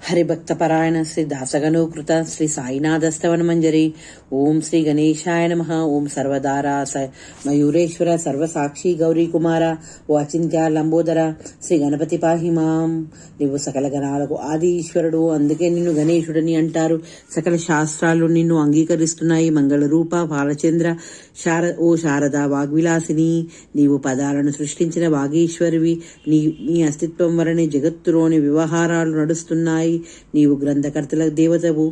హరిభక్తపరాయణ శ్రీ దాసగణోకృత శ్రీ సాయినాథస్తవన మంజరి. ఓం శ్రీ గణేశాయ నమః. ఓం సర్వదారా మయూరేశ్వర సర్వసాక్షి గౌరీ కుమార. ఓ అచింత్య లంబోదర శ్రీ గణపతి పాహి మాం. నీవు సకల గణాలకు ఆది ఈశ్వరుడు, అందుకే నిన్ను గణేశుడని అంటారు. సకల శాస్త్రాలు నిన్ను అంగీకరిస్తున్నాయి. మంగళ రూప బాలచంద్ర ఓ శారద వాగ్విలాసిని, నీవు పదాలను సృష్టించిన వాగీశ్వరివి. నీ అస్తిత్వం వలనే జగత్తులోని వ్యవహారాలు నడుస్తున్నాయి. నీవు గ్రంథకర్తల దేవతవు.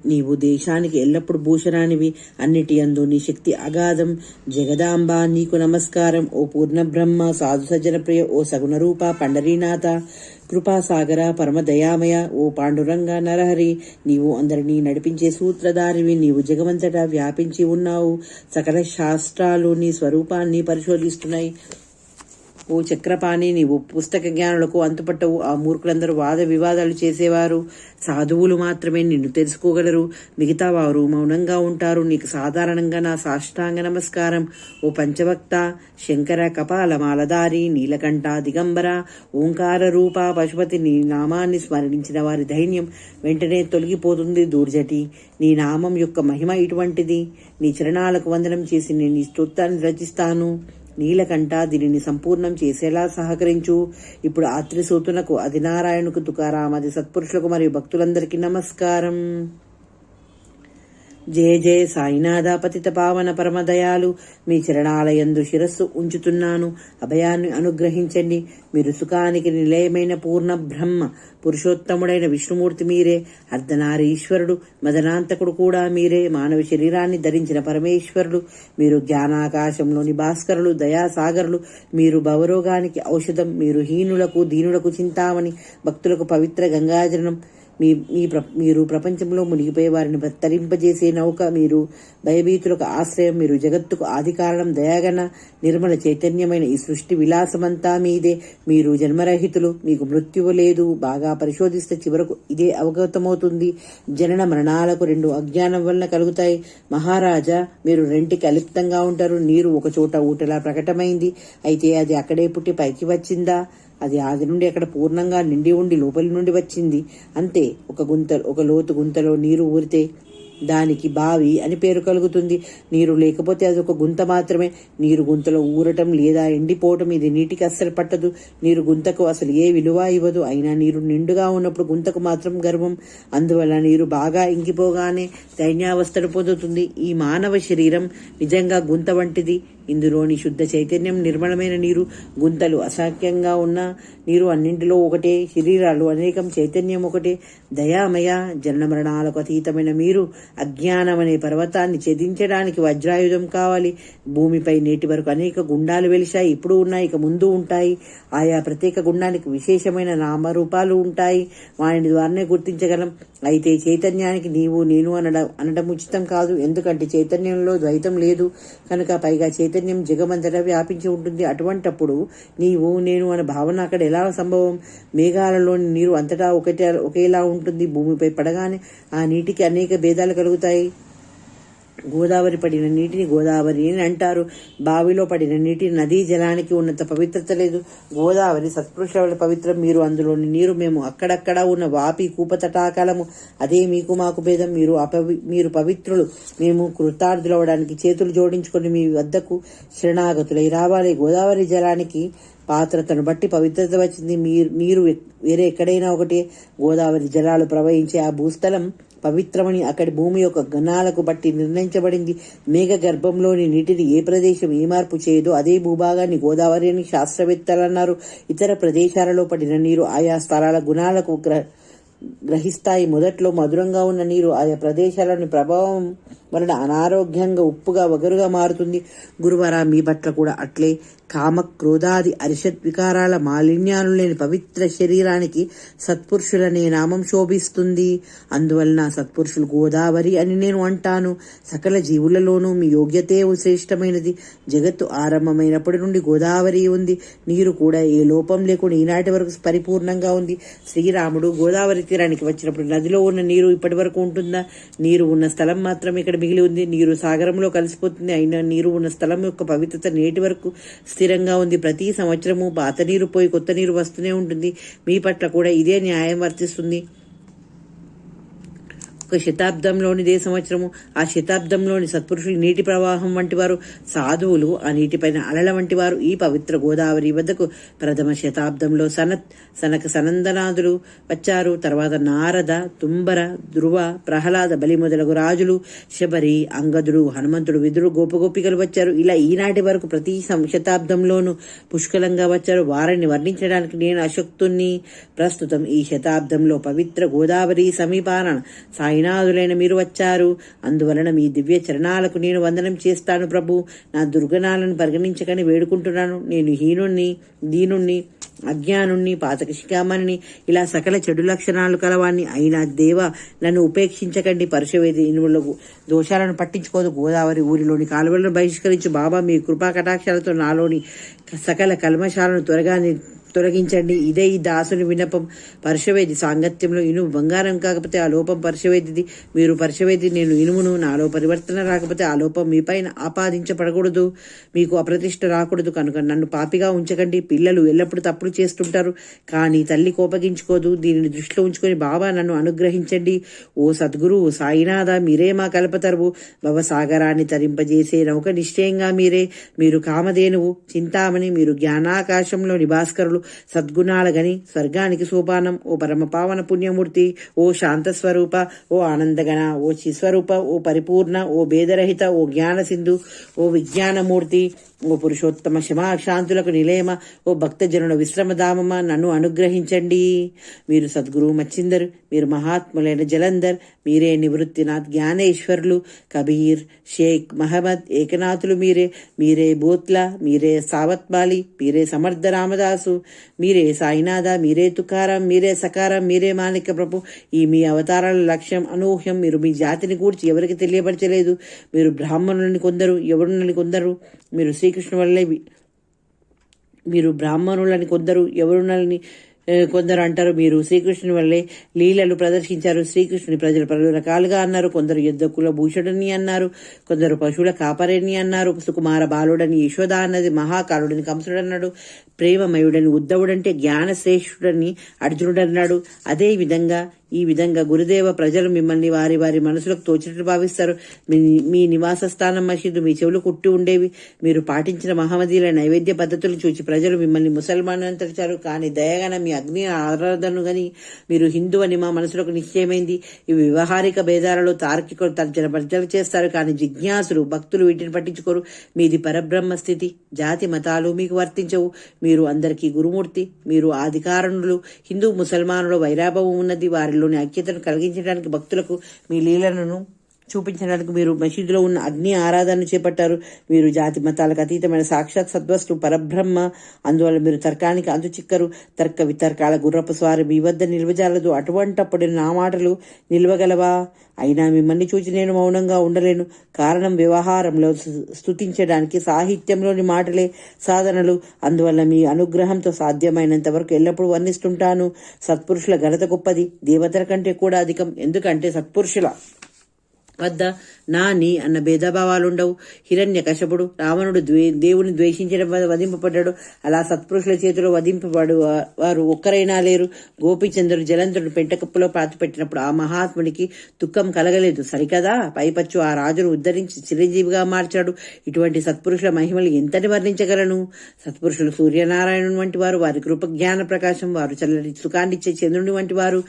నీవు దేశానికి ఎల్లప్పుడు భూషణానివి. అన్నిటి యందు నీ శక్తి అగాధం. జగదాంబ నీకు నమస్కారం. ఓ పూర్ణ బ్రహ్మ సాధు సజ్జన ప్రియ, ఓ సగుణ రూప పండరీనాథ కృపాసాగర పరమ దయామయ, ఓ పాండురంగ నరహరి, నీవు అందరినీ నడిపించే సూత్రధారివి. నీవు జగమంతటా వ్యాపించి ఉన్నావు. సకల శాస్త్రాలు నీ స్వరూపాన్ని పరిశోధిస్తున్నాయి. ఓ చక్రపాణి, నీవు పుస్తక జ్ఞానులకు అంతుపట్టవు. ఆ మూర్ఖులందరూ వాద వివాదాలు చేసేవారు. సాధువులు మాత్రమే నిన్ను తెలుసుకోగలరు. మిగతా వారు మౌనంగా ఉంటారు. నీకు సాధారణంగా నా సాష్టాంగ నమస్కారం. ఓ పంచభక్త శంకర కపాల మాలధారి నీలకంఠ దిగంబర ఓంకార రూప పశుపతి, నీ నామాన్ని స్మరించిన వారి ధైర్యం వెంటనే తొలగిపోతుంది. దూర్జటి, నీ నామం యొక్క మహిమ ఇటువంటిది. నీ చరణాలకు వందనం చేసి నేను నీ స్తోత్రాన్ని రచిస్తాను. నీలకంఠ, దీనిని సంపూర్ణం చేసేలా సహకరించు. ఇప్పుడు ఆత్రిసూతునకు, ఆదినారాయణుకు, తుకారామాది సత్పురుషులకు మరియు భక్తులందరికీ నమస్కారం. జయ జయ సాయినాథ పతిత పావన పరమదయాలు. మీ చరణాలయందు శిరస్సు ఉంచుతున్నాను. అభయాన్ని అనుగ్రహించండి. మీరు సుఖానికి నిలయమైన పూర్ణ బ్రహ్మ పురుషోత్తముడైన విష్ణుమూర్తి మీరే. అర్ధనారీశ్వరుడు మదనాంతకుడు కూడా మీరే. మానవ శరీరాన్ని ధరించిన పరమేశ్వరుడు మీరు. జ్ఞానాకాశంలోని భాస్కరులు, దయాసాగరులు మీరు. భవరోగానికి ఔషధం మీరు. హీనులకు దీనులకు చింతామణి, భక్తులకు పవిత్ర గంగాజనం మీరు. ప్రపంచంలో మునిగిపోయే వారిని తరింపజేసే నౌక మీరు. భయభీతులకు ఆశ్రయం మీరు. జగత్తుకు ఆదికారణం, దయాగణ నిర్మల చైతన్యమైన ఈ సృష్టి విలాసమంతా మీదే. మీరు జన్మరహితులు, మీకు మృత్యువు లేదు. బాగా పరిశోధిస్తే చివరకు ఇదే అవగతమవుతుంది. జనన మరణాలకు రెండు అజ్ఞానం వలన కలుగుతాయి. మహారాజా, మీరు రెంటికి అలిప్తంగా ఉంటారు. నీరు ఒక చోట ఊటలా ప్రకటమైంది. అయితే అది అక్కడే పుట్టి పైకి వచ్చిందా? అది ఆది నుండి అక్కడ పూర్ణంగా నిండి ఉండి లోపలి నుండి వచ్చింది. అంతే. ఒక లోతు గుంతలో నీరు ఊరితే దానికి బావి అని పేరు కలుగుతుంది. నీరు లేకపోతే అది ఒక గుంత మాత్రమే. నీరు గుంతలో ఊరటం లేదా ఎండిపోవటం ఇది నీటికి అస్సలు పట్టదు. నీరు గుంతకు అసలు ఏ విలువ ఇవ్వదు. అయినా నీరు నిండుగా ఉన్నప్పుడు గుంతకు మాత్రం గర్వం. అందువల్ల నీరు బాగా ఇంకిపోగానే దైన్యావస్థను పొందుతుంది. ఈ మానవ శరీరం నిజంగా గుంత వంటిది. ఇందులోని శుద్ధ చైతన్యం నిర్మలమైన నీరు. గుంతలు అసఖ్యంగా ఉన్న నీరు అన్నింటిలో ఒకటే. శరీరాలు అనేకం, చైతన్యం ఒకటే. దయామయ, జనన మరణాలకు అతీతమైన మీరు. అజ్ఞానం అనే పర్వతాన్ని ఛేదించడానికి వజ్రాయుధం కావాలి. భూమిపై నేటి వరకు అనేక గుండాలు వెలిశాయి, ఇప్పుడు ఉన్నాయి, ఇక ముందు ఉంటాయి. ఆయా ప్రత్యేక గుండానికి విశేషమైన నామరూపాలు ఉంటాయి. వాని ద్వారానే గుర్తించగలం. అయితే చైతన్యానికి నీవు నేను అనడం ఉచితం కాదు. ఎందుకంటే చైతన్యంలో ద్వైతం లేదు కనుక. పైగా చైతన్యం జగమంతటా వ్యాపించి ఉంటుంది. అటువంటప్పుడు నీవు నేను అనే భావన అక్కడ ఎలా సంభవం? మేఘాలలోని నీరు అంతటా ఒకేలా ఉంటుంది. భూమిపై పడగానే ఆ నీటికి అనేక భేదాలు కలుగుతాయి. గోదావరి పడిన నీటిని గోదావరి అని అంటారు. బావిలో పడిన నీటి నదీ జలానికి ఉన్నంత పవిత్రత లేదు. గోదావరి సత్పురుషుల పవిత్రం. మీరు అందులోని నీరు. మేము అక్కడక్కడ ఉన్న వాపి కూపతటాకాలము. అదే మీకు మాకు భేదం. మీరు పవిత్రులు, మేము కృతార్థులవడానికి చేతులు జోడించుకొని మీ వద్దకు శరణాగతులై రావాలి. గోదావరి జలానికి పాత్రతను బట్టి పవిత్రత వచ్చింది. నీరు వేరే ఎక్కడైనా ఒకటే. గోదావరి జలాలు ప్రవహించే ఆ భూస్థలం పవిత్రమని అక్కడి భూమి యొక్క గణాలకు బట్టి నిర్ణయించబడింది. మేఘ గర్భంలోని నీటిని ఏ ప్రదేశం ఏ మార్పు చేయదో అదే భూభాగాన్ని గోదావరి అని శాస్త్రవేత్తలన్నారు. ఇతర ప్రదేశాలలో పడిన నీరు ఆయా స్థలాల గుణాలకు గ్రహిస్తాయి. మొదట్లో మధురంగా ఉన్న నీరు ఆయా ప్రదేశాలని ప్రభావం వలన అనారోగ్యంగా ఉప్పుగా వగరుగా మారుతుంది. గురువార మీ పట్ల కూడా అట్లే. కామ క్రోధాది అరిషత్ వికారాల మాలిన్యాలు లేని పవిత్ర శరీరానికి సత్పురుషులనే నామం శోభిస్తుంది. అందువలన సత్పురుషులు గోదావరి అని నేను అంటాను. సకల జీవులలోనూ మీ యోగ్యతే శ్రేష్టమైనది. జగత్తు ఆరంభమైనప్పటి నుండి గోదావరి ఉంది. నీరు కూడా ఏ లోపం లేకుండా ఈనాటి వరకు పరిపూర్ణంగా ఉంది. శ్రీరాముడు గోదావరి తీరానికి వచ్చినప్పుడు నదిలో ఉన్న నీరు ఇప్పటి వరకు ఉంటుందా? నీరు ఉన్న స్థలం మాత్రం ఇక్కడ మిగిలి ఉంది. నీరు సాగరంలో కలిసిపోతుంది. అయినా నీరు ఉన్న స్థలం యొక్క పవిత్రత నేటి వరకు స్థిరంగా ఉంది. ప్రతి సంవత్సరము పాత నీరు పోయి కొత్త నీరు వస్తూనే ఉంటుంది. మీ పట్ల కూడా ఇదే న్యాయం వర్తిస్తుంది. ఒక శతాబ్దంలోనిదే సంవత్సరము. ఆ శతాబ్దంలోని సత్పురుషులు నీటి ప్రవాహం వంటి వారు, సాధువులు ఆ నీటిపైన అలల వంటి వారు. ఈ పవిత్ర గోదావరి వద్దకు ప్రథమ శతాబ్దంలో సనక సనందనాథులు వచ్చారు. తర్వాత నారద, తుంబర, ధ్రువ, ప్రహ్లాద, బలి మొదలగు రాజులు, శబరి, అంగదుడు, హనుమంతుడు, విదుడు, గోపగోపికలు వచ్చారు. ఇలా ఈనాటి వరకు ప్రతి శతాబ్దంలోనూ పుష్కలంగా వచ్చారు. వారిని వర్ణించడానికి నేను అశక్తుణ్ణి. ప్రస్తుతం ఈ శతాబ్దంలో పవిత్ర గోదావరి సమీపాన సాయినాథులైన మీరు వచ్చారు. అందువలన మీ దివ్య చరణాలకు నేను వందనం చేస్తాను ప్రభు. నా దుర్గణాలను పరిగణించకని వేడుకుంటున్నాను. నేను హీనుణ్ణి, దీనుణ్ణి, అజ్ఞానుణ్ణి, పాతకశికామణిని, ఇలా సకల చెడు లక్షణాలు కలవాణ్ణి. అయినా దేవ, నన్ను ఉపేక్షించకండి. పరుషవేది దోషాలను పట్టించుకోదు. గోదావరి ఊరిలోని కాలువలను బహిష్కరించు బాబా. మీ కృపా కటాక్షాలతో నాలోని సకల కల్మశాలను త్వరగా తొలగించండి. ఇదే ఈ దాసుని విన్నపం. పరుషవేది సాంగత్యంలో ఇనుము బంగారం కాకపోతే ఆ లోపం పరుషవేదిది. మీరు పరుషవేది, నేను ఇనుమును. నాలో పరివర్తన రాకపోతే ఆ లోపం మీపైన ఆపాదించబడకూడదు. మీకు అప్రతిష్ట రాకూడదు. కనుక నన్ను పాపిగా ఉంచకండి. పిల్లలు ఎల్లప్పుడూ తప్పులు చేస్తుంటారు, కానీ తల్లి కోపగించుకోదు. దీనిని దృష్టిలో ఉంచుకొని బాబా నన్ను అనుగ్రహించండి. ఓ సద్గురు సాయినాథ, మీరే మా కల్పతరువు. భవసాగరాన్ని తరింపజేసే నౌక నిశ్చయంగా మీరే. మీరు కామధేనువు, చింతామణి, మీరు జ్ఞానాకాశంలో నిభాస్కరులు, సద్గుణాల గని, స్వర్గానికి సోపానం. ఓ పరమ పావన పుణ్యమూర్తి, ఓ శాంతస్వరూప, ఓ ఆనందగణ, ఓ చిస్వరూప, ఓ పరిపూర్ణ, ఓ భేదరహిత, ఓ జ్ఞాన సింధు, ఓ విజ్ఞానమూర్తి, ఓ పురుషోత్తమ క్షమాశాంతులకు నిలయమ, ఓ భక్తజనుల విశ్రమధామమ, నన్ను అనుగ్రహించండి. మీరు సద్గురు మచ్చిందర్, మీరు మహాత్ములైన జలంధర్, మీరే నివృత్తినాథ్, జ్ఞానేశ్వర్లు, కబీర్, షేక్ మహమ్మద్, ఏకనాథులు మీరే. మీరే బోత్లా, మీరే సావత్మాలి, మీరే సమర్థ రామదాసు, మీరే సాయినాథ, మీరే తుకారం, మీరే సకారం, మీరే మాణిక్య ప్రభు. ఈ మీ అవతారాల లక్ష్యం అనూహ్యం. మీరు మీ జాతిని గూర్చి ఎవరికి తెలియపరచలేదు. మీరు బ్రాహ్మణులని కొందరు, ఎవరునని కొందరు. మీరు శ్రీకృష్ణు వల్లే మీరు బ్రాహ్మణులని కొందరు, ఎవరునని కొందరు అంటారు. మీరు శ్రీకృష్ణుని వల్లే లీలలు ప్రదర్శించారు. శ్రీకృష్ణుని ప్రజలు పలు రకాలుగా అన్నారు. కొందరు యుద్ధ కుల భూషుడని అన్నారు, కొందరు పశువుల కాపరేని అన్నారు. సుకుమార బాలుడని యశోద అన్నది, మహాకాలుడని కంసుడన్నాడు, ప్రేమమయుడని ఉద్ధవుడంటే, జ్ఞానశ్రేష్ఠుడని అర్జునుడన్నాడు. అదే విధంగా ఈ విధంగా గురుదేవ, ప్రజలు మిమ్మల్ని వారి వారి మనసులకు తోచినట్లు భావిస్తారు. మీ నివాస స్థానం మసీదు మీ చెవులు కుట్టి ఉండేవి. మీరు పాటించిన మహమ్మదీల నైవేద్య పద్ధతులు చూచి ప్రజలు మిమ్మల్ని ముసల్మాన్ అని తలిచారు. కానీ దయగన మీ అగ్ని ఆరాధనను గని మీరు హిందూ అని మా మనసులకు నిశ్చయమైంది. ఇవి వ్యవహారిక భేదాలలో తార్కికులు తర్జన భర్జనలు చేస్తారు, కానీ జిజ్ఞాసులు, భక్తులు వీటిని పట్టించుకోరు. మీది పరబ్రహ్మ స్థితి. జాతి మతాలు మీకు వర్తించవు. మీరు అందరికీ గురుమూర్తి. మీరు ఆదికారణులు. హిందూ ముసల్మానుల వైరాభవం ఉన్నది. వారిలోని ఐక్యతను కలిగించడానికి, భక్తులకు మీ లీలను చూపించడానికి మీరు మసీదులో ఉన్న అగ్ని ఆరాధనను చేపట్టారు. మీరు జాతి మతాలకు అతీతమైన సాక్షాత్ సద్వస్తు పరబ్రహ్మ. అందువల్ల మీరు తర్కానికి అంతు చిక్కరు. తర్క వితర్కాల గుర్రపు స్వారి మీ వద్ద నిల్వజాలదు. అటువంటప్పుడు నా మాటలు నిల్వగలవా? అయినా మిమ్మల్ని చూచి నేను మౌనంగా ఉండలేను. కారణం, వ్యవహారంలో స్తుతించడానికి సాహిత్యంలోని మాటలే సాధనలు. అందువల్ల మీ అనుగ్రహంతో సాధ్యమైనంత వరకు ఎల్లప్పుడూ వర్ణిస్తుంటాను. సత్పురుషుల ఘనత గొప్పది, దేవతల కంటే కూడా అధికం. ఎందుకంటే సత్పురుషుల వద్ద నాని అన్న భేదభావాలుండవు. హిరణ్య కశపుడు, రావణుడు దేవుని ద్వేషించడం వల్ల వధింపబడ్డాడు. అలా సత్పురుషుల చేతిలో వధింపబడు వారు ఒక్కరైనా లేరు. గోపీచంద్రుడు జలంధరుడు పెంటకప్పులో పాతిపెట్టినప్పుడు ఆ మహాత్మునికి దుఃఖం కలగలేదు సరికదా. పైపచ్చు ఆ రాజును ఉద్ధరించి చిరంజీవిగా మార్చాడు. ఇటువంటి సత్పురుషుల మహిమలు ఎంతని వర్ణించగలను? సత్పురుషులు సూర్యనారాయణుని వంటి వారు. వారి కృప జ్ఞాన ప్రకాశం. వారు చల్లటి సుఖాన్నిచ్చే చంద్రుని వంటి వారు.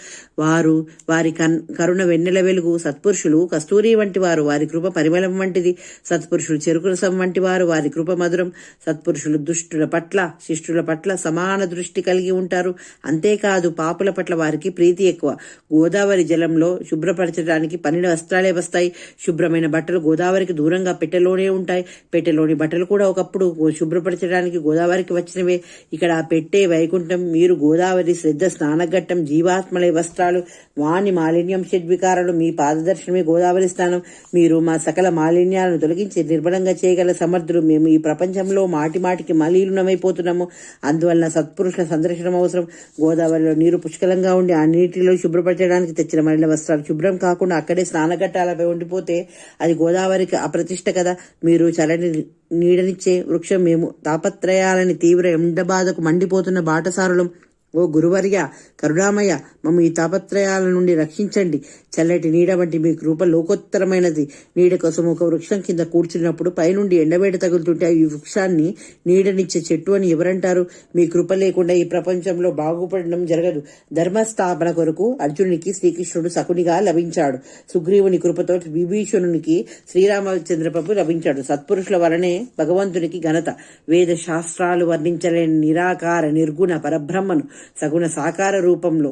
వారి కరుణ వెన్నెల వెలుగు. సత్పురుషులు కస్తూరి వంటి వారు. వారి కృప పరిమళం వంటిది. సత్పురుషులు చెరుకు రసం వంటి వారు. వారి కృప మధురం. సత్పురుషులు దుష్టుల పట్ల, శిష్టుల పట్ల సమాన దృష్టి కలిగి ఉంటారు. అంతేకాదు, పాపుల పట్ల వారికి ప్రీతి ఎక్కువ. గోదావరి జలంలో శుభ్రపరచడానికి 12 వస్త్రాలే వస్తాయి. శుభ్రమైన బట్టలు గోదావరికి దూరంగా పెట్టెలోనే ఉంటాయి. పెట్టెలోని బట్టలు కూడా ఒకప్పుడు శుభ్రపరచడానికి గోదావరికి వచ్చినవే. ఇక్కడ ఆ పెట్టే వైకుంఠం. మీరు గోదావరి శ్రద్ధ స్నానఘట్టం. జీవాత్మలే వస్త్రాలు. వాణి మాలిన్యం షడ్వికారాలు. మీ పాదదర్శనమే గోదావరి స్థానం. మీరు మా సకల మాలిన్యాలను తొలగించి నిర్మలంగా చేయగల సమర్థులు. మేము ఈ ప్రపంచంలో మాటిమాటికి మలినమైపోతున్నాము. అందువలన సత్పురుషుల సందర్శనం అవసరం. గోదావరిలో నీరు పుష్కలంగా ఉండి ఆ నీటిలో శుభ్రపరచడానికి తెచ్చిన మలిన వస్త్రాలు శుభ్రం కాకుండా అక్కడే స్నానఘట్టాలపై ఉండిపోతే అది గోదావరికి అప్రతిష్ట కదా. మీరు చలని నీడనిచ్చే వృక్షం మేము. తాపత్రయాలని తీవ్ర ఎండబాధకు మండిపోతున్న బాటసారులం. ఓ గురువర్య, కరుణామయ్య, మమ్మ ఈ తాపత్రయాల నుండి రక్షించండి. చల్లటి నీడ వంటి మీ కృప లోకోత్తరమైనది. నీడ కోసం ఒక వృక్షం కింద కూర్చున్నప్పుడు పైనుండి ఎండవేట తగులుతుంటే ఈ వృక్షాన్ని నీడనిచ్చే చెట్టు అని ఎవరంటారు? మీ కృప లేకుండా ఈ ప్రపంచంలో బాగుపడడం జరగదు. ధర్మస్థాపన కొరకు అర్జునునికి శ్రీకృష్ణుడు శకునిగా లభించాడు. సుగ్రీవుని కృపతో విభీషణునికి శ్రీరామచంద్ర ప్రభు లభించాడు. సత్పురుషుల వలనే భగవంతునికి ఘనత. వేద శాస్త్రాలు వర్ణించలేని నిరాకార నిర్గుణ పరబ్రహ్మను సగుణ సాకార రూపంలో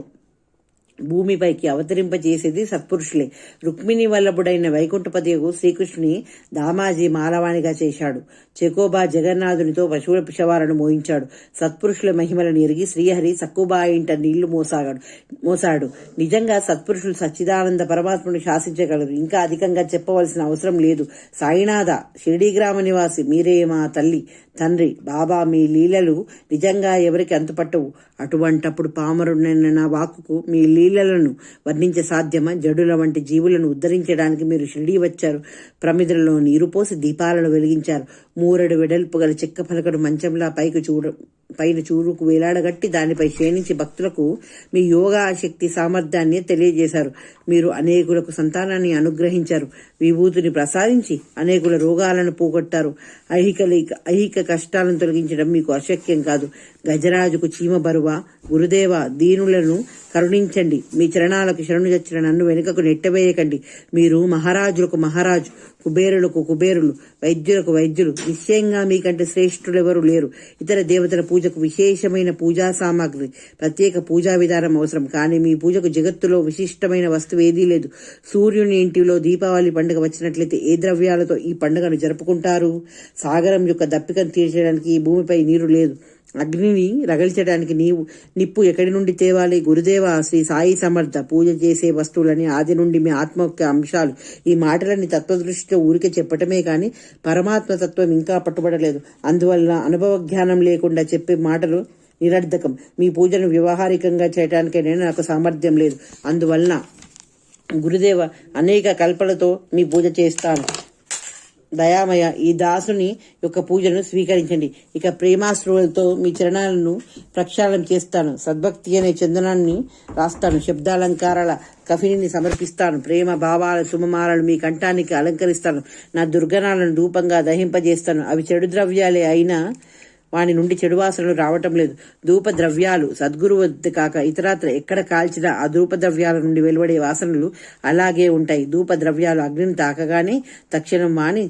భూమిపైకి అవతరింపజేసేది సత్పురుషులే. రుక్మిణి వల్లభుడైన వైకుంఠపతియకు శ్రీకృష్ణుని దామాజీ మాలవాణిగా చేశాడు. చెకోబా జగన్నాథునితో పశువుల పిషవాలను మోయించాడు. సత్పురుషుల మహిమలను ఎరిగి శ్రీహరి సక్కుబాయి ఇంట నీళ్లు మోసాడు. నిజంగా సత్పురుషులు సచ్చిదానంద పరమాత్మను శాసించగలరు. ఇంకా అధికంగా చెప్పవలసిన అవసరం లేదు. సాయినాథ, షిరిడీ గ్రామ నివాసి, మీరే మా తల్లి తండ్రి బాబా, మీ లీలలు నిజంగా ఎవరికి అంతుపట్టవు. అటువంటప్పుడు పామరుడైన నా వాక్కుకు మీ లీలలను వర్ణించే సాధ్యమా? జడుల వంటి జీవులను ఉద్ధరించడానికి మీరు షిరిడీ వచ్చారు. ప్రమిదలలో నీరు పోసి దీపాలను వెలిగించారు. మూరెడు వెడల్పు గల చెక్క పలకడు మంచంలా పైన చూరుకు వేలాడగట్టి దానిపై క్షీణించి భక్తులకు మీ యోగా శక్తి సామర్థ్యాన్ని తెలియజేశారు. మీరు అనేకులకు సంతానాన్ని అనుగ్రహించారు. విభూతిని ప్రసాదించి అనేకుల రోగాలను పోగొట్టారు. ఐహిక కష్టాలను తొలగించడం మీకు అశక్యం కాదు. గజరాజుకు చీమ బరువా? గురుదేవ, దీనులను కరుణించండి. మీ చరణాలకు శరణు చచ్చిన నన్ను వెనుకకు నెట్టవేయకండి. మీరు మహారాజులకు మహారాజు, కుబేరులకు కుబేరులు, వైద్యులకు వైద్యులు. నిశ్చయంగా మీకంటే శ్రేష్ఠులెవరూ లేరు. ఇతర దేవతల పూజకు విశేషమైన పూజా సామాగ్రి, ప్రత్యేక పూజా విధానం అవసరం. కానీ మీ పూజకు జగత్తులో విశిష్టమైన వస్తువు ఏదీ లేదు. సూర్యుని ఇంటిలో దీపావళి పండుగ వచ్చినట్లయితే ఏ ద్రవ్యాలతో ఈ పండుగను జరుపుకుంటారు? సాగరం యొక్క దప్పికను తీర్చడానికి ఈ భూమిపై నీరు లేదు. అగ్నిని రగల్చడానికి నిప్పు ఎక్కడి నుండి తేవాలి? గురుదేవ, శ్రీ సాయి సమర్థ, పూజ చేసే వస్తువులని ఆది నుండి మీ ఆత్మ యొక్క అంశాలు. ఈ మాటలన్నీ తత్వదృష్టితో ఊరికే చెప్పటమే కాని పరమాత్మ తత్వం ఇంకా పట్టుబడలేదు. అందువల్ల అనుభవ జ్ఞానం లేకుండా చెప్పే మాటలు నిరర్ధకం. మీ పూజను వ్యవహారికంగా చేయటానికైనా నాకు సామర్థ్యం లేదు. అందువలన గురుదేవ, అనేక కల్పలతో మీ పూజ చేస్తాను. దయామయ, ఈ దాసుని యొక్క పూజను స్వీకరించండి. ఇక ప్రేమాశ్రువులతో మీ చరణాలను ప్రక్షాళన చేస్తాను. సద్భక్తి అనే చందనాన్ని రాస్తాను. శబ్దాలంకారాల కఫిని సమర్పిస్తాను. ప్రేమ భావాల సుమమాలను మీ కంఠానికి అలంకరిస్తాను. నా దుర్గణాలను రూపంగా దహింపజేస్తాను. అవి చెడు ద్రవ్యాలే అయినా వాని నుండి చెడు వాసనలు రావటం లేదు. ధూప ద్రవ్యాలు సద్గురు వద్ద కాక ఇతరత్ర ఎక్కడ కాల్చినా ఆ ధూప ద్రవ్యాల నుండి వెలువడే వాసనలు అలాగే ఉంటాయి. ధూప ద్రవ్యాలు అగ్నిని తాకగానే తక్షణం మాని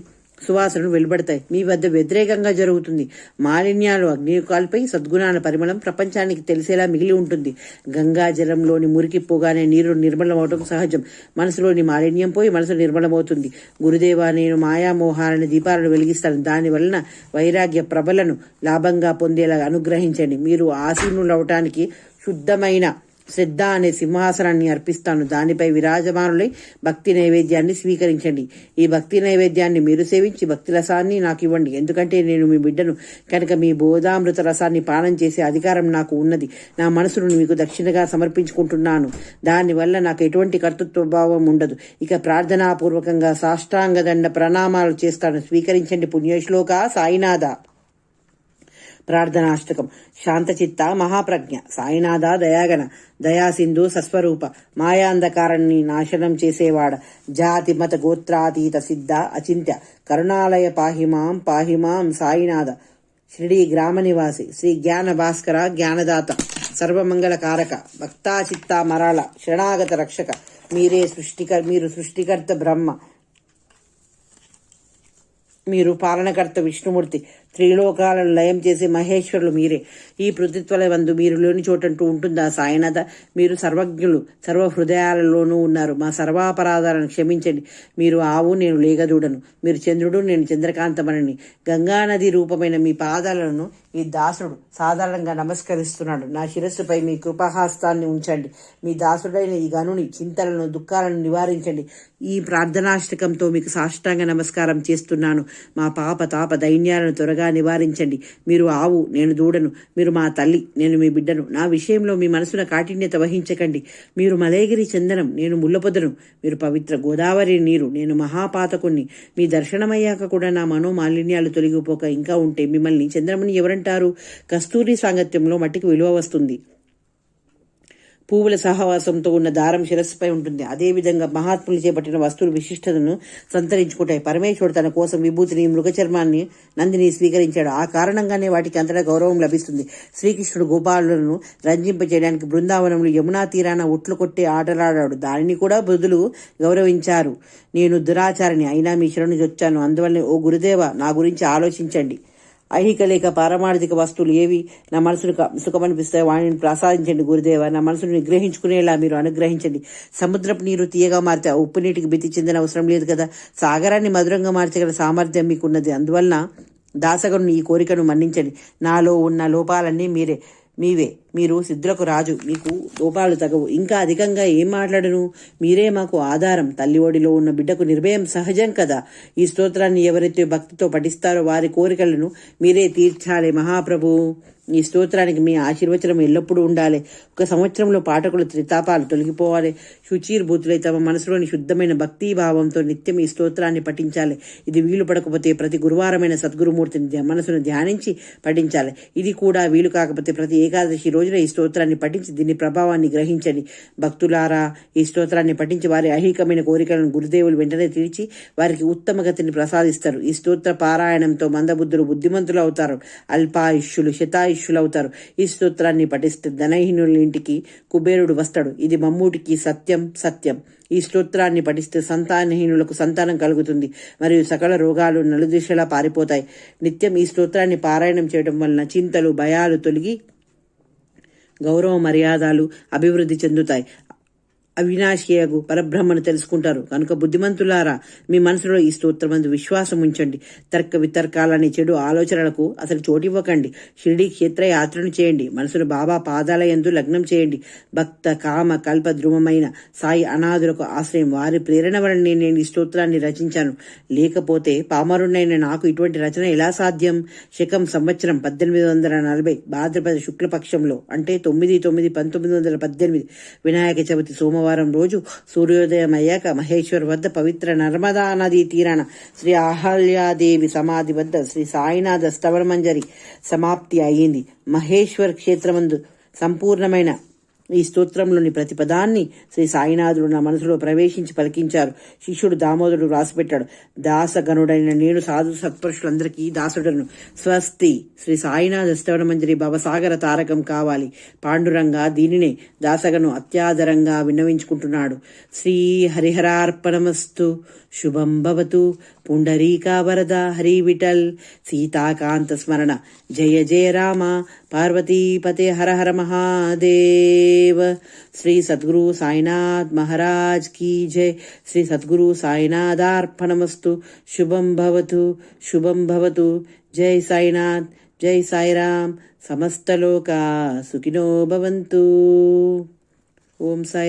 సువాసనలు వెలువడతాయి. మీ వద్ద వ్యతిరేకంగా జరుగుతుంది. మాలిన్యాలు అగ్నియుకాలపై సద్గుణాల పరిమళం ప్రపంచానికి తెలిసేలా మిగిలి ఉంటుంది. గంగా జలంలోని మురికి పోగానే నీరు నిర్మలమవటం సహజం. మనసులోని మాలిన్యం పోయి మనసు నిర్మలమవుతుంది. గురుదేవా, నేను మాయామోహాలని దీపాలను వెలిగిస్తాను. దాని వలన వైరాగ్య ప్రభలను లాభంగా పొందేలా అనుగ్రహించండి. మీరు ఆసీనులవటానికి శుద్ధమైన శ్రద్ధ అనే సింహాసనాన్ని అర్పిస్తాను. దానిపై విరాజమానులై భక్తి నైవేద్యాన్ని స్వీకరించండి. ఈ భక్తి నైవేద్యాన్ని మీరు సేవించి భక్తి రసాన్ని నాకు ఇవ్వండి. ఎందుకంటే నేను మీ బిడ్డను కనుక మీ బోధామృత రసాన్ని పానం చేసే అధికారం నాకు ఉన్నది. నా మనసును మీకు దక్షిణగా సమర్పించుకుంటున్నాను. దానివల్ల నాకు ఎటువంటి కర్తృత్వ భావం ఉండదు. ఇక ప్రార్థనాపూర్వకంగా సాష్టాంగదండ ప్రణామాలు చేస్తాను. స్వీకరించండి. పుణ్యశ్లోక సాయినాథ. ప్రార్థనాష్టకం. శాంతచిత్త మహాప్రజ్ఞ సాయినాథ దయాగణ, దయాసింధు సస్వరూప, మాయాంధకారాన్ని నాశనం చేసేవాడ, జాతి మత గోత్రాతీత సిద్ధ అచింత్య, కరుణాలయ పాహిమాం సాయినాథ. షిరిడీ గ్రామ నివాసి శ్రీ జ్ఞాన భాస్కర, జ్ఞానదాత, సర్వమంగళ కారక, భక్తాచిత్త మరాళ, శరణాగత రక్షక. మీరు సృష్టికర్త బ్రహ్మ, మీరు పాలనకర్త విష్ణుమూర్తి. త్రిలోకాలను లయం చేసే మహేశ్వరులు మీరే. ఈ పృథ్వీతలమందు మీరు లేని చోటంటూ ఉంటుందా సాయినాథ? మీరు సర్వజ్ఞులు, సర్వ హృదయాలలోనూ ఉన్నారు. మా సర్వాపరాధాలను క్షమించండి. మీరు ఆవు, నేను లేగదూడను. మీరు చంద్రుడు, నేను చంద్రకాంతమణిని. గంగానది రూపమైన మీ పాదాలను ఈ దాసుడు సాధారణంగా నమస్కరిస్తున్నాడు. నా శిరస్సుపై మీ కృపాహాస్తాన్ని ఉంచండి. మీ దాసుడైన ఈ గనుని చింతలను, దుఃఖాలను నివారించండి. ఈ ప్రార్థనాష్టకంతో మీకు సాష్టాంగ నమస్కారం చేస్తున్నాను. మా పాప తాప దైన్యాలను త్వరగా నివారించండి. మీరు ఆవు, నేను దూడను. మీరు మా తల్లి, నేను మీ బిడ్డను. నా విషయంలో మీ మనసున కాఠిన్యత వహించకండి. మీరు మలయగిరి చందనం, నేను ముళ్ళపొదను. మీరు పవిత్ర గోదావరి నీరు, నేను మహాపాతకుణ్ణి. మీ దర్శనమయ్యాక కూడా నా మనోమాలిన్యాలు తొలగిపోక ఇంకా ఉంటే మిమ్మల్ని చంద్రముని ఎవరంటారు? కస్తూరి సాంగత్యంలో మట్టికి విలువ వస్తుంది. పువ్వుల సహవాసంతో ఉన్న దారం శిరస్సుపై ఉంటుంది. అదేవిధంగా మహాత్ములు చేపట్టిన వస్తువులు విశిష్టతను సంతరించుకుంటాయి. పరమేశ్వరుడు తన కోసం విభూతిని, మృగచర్మాన్ని, నందిని స్వీకరించాడు. ఆ కారణంగానే వాటికి అంతటా గౌరవం లభిస్తుంది. శ్రీకృష్ణుడు గోపాలులను రంజింపచేయడానికి బృందావనంలో యమునా తీరాన ఒట్లు కొట్టే ఆటలాడాడు. దానిని కూడా బుద్ధులు గౌరవించారు. నేను దురాచారిని అయినా మీ శరణు వచ్చాను. అందువల్లనే ఓ గురుదేవ, నా గురించి ఆలోచించండి. ఐహిక లేక పారమార్థిక వస్తువులు ఏవి నా మనసును సుఖమనిపిస్తాయి వాటిని ప్రసాదించండి గురుదేవ. నా మనసును నిగ్రహించుకునేలా మీరు అనుగ్రహించండి. సముద్రపు నీరు తీయగా మారితే ఉప్పు నీటికి భీతి చెందిన అవసరం లేదు కదా. సాగరాన్ని మధురంగా మార్చగల సామర్థ్యం మీకున్నది. అందువలన దాసగను ఈ కోరికను మన్నించండి. నాలో ఉన్న లోపాలన్నీ మీవే. మీరు సిద్ధులకు రాజు, మీకు లోపాలు తగవు. ఇంకా అధికంగా ఏం మాట్లాడను? మీరే మాకు ఆధారం. తల్లి ఒడిలో ఉన్న బిడ్డకు నిర్భయం సహజం కదా. ఈ స్తోత్రాన్ని ఎవరైతే భక్తితో పఠిస్తారో వారి కోరికలను మీరే తీర్చాలి మహాప్రభు. ఈ స్తోత్రానికి మీ ఆశీర్వచనం ఎల్లప్పుడూ ఉండాలి. ఒక సంవత్సరంలో పాఠకులు త్రితాపాలు తొలగిపోవాలి. శుచీర్భూతులై తమ మనసులోని శుద్ధమైన భక్తి భావంతో నిత్యం ఈ స్తోత్రాన్ని పఠించాలి. ఇది వీలు పడకపోతే ప్రతి గురువారమైన సద్గురుమూర్తిని మనసును ధ్యానించి పఠించాలి. ఇది కూడా వీలు కాకపోతే ప్రతి ఏకాదశి రోజున ఈ స్తోత్రాన్ని పఠించి దీని ప్రభావాన్ని గ్రహించండి. భక్తులారా, ఈ స్తోత్రాన్ని పఠించి వారి ఐహికమైన కోరికలను గురుదేవులు వెంటనే తీర్చి వారికి ఉత్తమ గతిని ప్రసాదిస్తారు. ఈ స్తోత్ర పారాయణంతో మందబుద్ధులు బుద్ధిమంతులు అవుతారు. అల్పాయుష్యులు శతాయుష్యులవుతారు. ఈ స్తోత్రాన్ని పఠిస్తే ధనహీనుల ఇంటికి కుబేరుడు వస్తాడు. ఇది మమ్మూటికి సత్యం. ఈ స్తోత్రాన్ని పఠిస్తే సంతానహీనులకు సంతానం కలుగుతుంది మరియు సకల రోగాలు నలుదిశలా పారిపోతాయి. నిత్యం ఈ స్తోత్రాన్ని పారాయణం చేయడం వలన చింతలు, భయాలు తొలగి గౌరవ మర్యాదలు అభివృద్ధి చెందుతాయి. అవినాశియగు పరబ్రహ్మను తెలుసుకుంటారు. కనుక బుద్ధిమంతులారా, మీ మనసులో ఈ స్తోత్రమందు విశ్వాసం ఉంచండి. తర్క వితర్కాలని, చెడు ఆలోచనలకు అసలు చోటివ్వకండి. షిరిడి క్షేత్ర యాత్రను చేయండి. మనసును బాబా పాదాల యందు లగ్నం చేయండి. భక్త కామ కల్ప ధ్రువమైన సాయి అనాథులకు ఆశ్రయం. వారి ప్రేరణ వలన నేను ఈ స్తోత్రాన్ని రచించాను. లేకపోతే పామరుణ్ణైన నాకు ఇటువంటి రచన ఎలా సాధ్యం? శకం సంవత్సరం 1840 భాద్రపద శుక్లపక్షంలో, అంటే 9/9/1918 వినాయక చవితి సోమవారం రోజు సూర్యోదయం అయ్యాక మహేశ్వర్ వద్ద పవిత్ర నర్మదా నదీ తీరాన శ్రీ అహల్యాదేవి సమాధి వద్ద శ్రీ సాయినాథ స్తవరమంజరి సమాప్తి అయ్యింది. మహేశ్వర్ క్షేత్రమందు సంపూర్ణమైన ఈ స్తోత్రంలోని ప్రతి పదాన్ని శ్రీ సాయినాథుడు నా మనసులో ప్రవేశించి పలికించారు. శిష్యుడు దామోదరుడు రాసిపెట్టాడు. దాసగనుడైన నేను సాధు సత్పురుషులందరికీ దాసుడను. స్వస్తి. శ్రీ సాయినాథ స్తవరమంజరి భవసాగర తారకం కావాలి. పాండురంగా దీనినే దాసగను అత్యాదరంగా విన్నవించుకుంటున్నాడు. శ్రీ హరిహరార్పణమస్తు. శుభం భవతు. పుండరీకా వరద హరి విఠల్. సీతాకాంత స్మరణ. జయ జయ రామ. పార్వతీపతే హర హర మహాదేవ. శ్రీ సద్గురు సాయినాథ్ మహారాజ్ కీ జయ. శ్రీ సద్గురు సాయినాథార్పణమస్తు. శుభం భవతు. శుభం భవతు. జై సాయినాథ్. జై సాయిరామ్. సమస్తలోకా సుఖినో భవంతు. ఓం సాయి.